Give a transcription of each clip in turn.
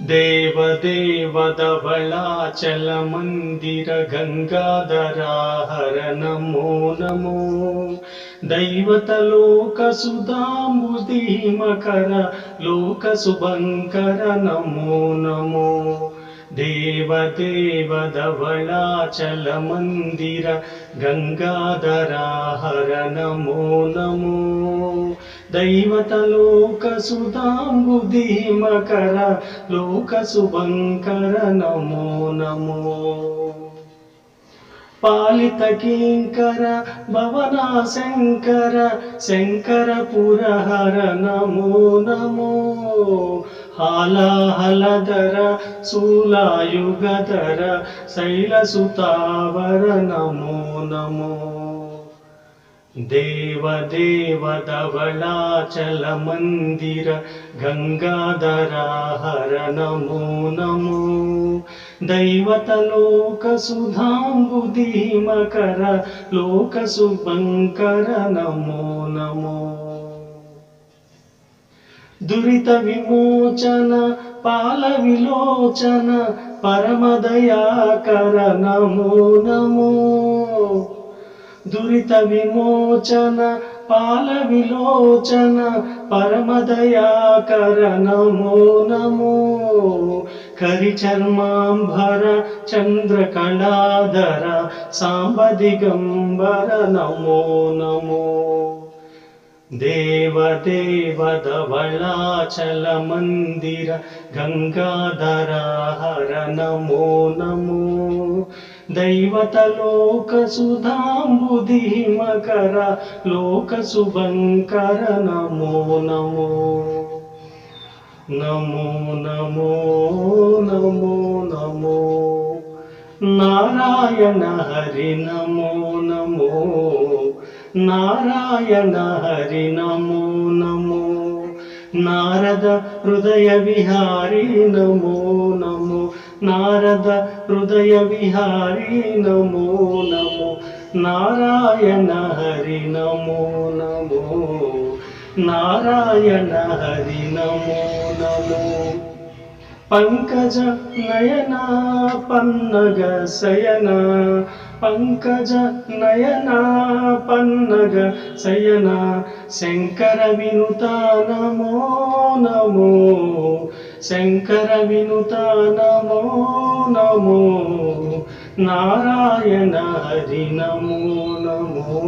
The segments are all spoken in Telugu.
దేవదేవ ధవళాచల మందిర గంగాధరా హర నమో నమో. దైవత లోక సుధాంబుధీమకర లోక శుభంకర నమో నమో. దేవదేవ ధవళాచల మందిర గంగాధరా హర నమో నమో. దైవత లోక సుధాంబుధీమకర లోక శుభంకర నమో నమో. పాలిత కింకర భవనా శంకర శంకర పురహర నమో నమో. హాలాహలధర శూలాయుగధర శైలసుతావర నమో నమో. దేవదేవ ధవళాచల మందిర గంగాధరా హర నమో నమో. దైవత లోక సుధాంబుధీమకర లోక శుభంకర నమో నమో. దురిత విమోచన పాల విలోచన పరమదయాకర నమో నమో. దురిత విమోచన పాల విలోచన పరమదయాకర నమో నమో. కరి చర్మాంబర చంద్రకళాధర సాంబ దిగంబర నమో నమో. దేవదేవ ధవళాచల మందిర గంగాధరా హర నమో నమో. దైవత లోక సుధాంబుధీమకర లోక శుభంకర నమో నమో. నమో నమో నమో నమో. నారాయణ హరి నమో నమో. నారాయణ హరి నమో నమో. నారద హృదయ విహారీ నమో నమో. నారద హృదయ విహారీ నమో నమో. నారాయణ హరి నమో నమో. నారాయణ హరి నమో నమో. పంకజ నయన పన్నగ శయన పంకజ నయన పన్నగ శయన శంకర వినుత నమో నమో. శంకర వినుత నమో నమో. నారాయణ హరి నమో నమో.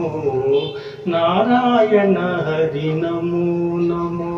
నారాయణ హరి నమో నమో.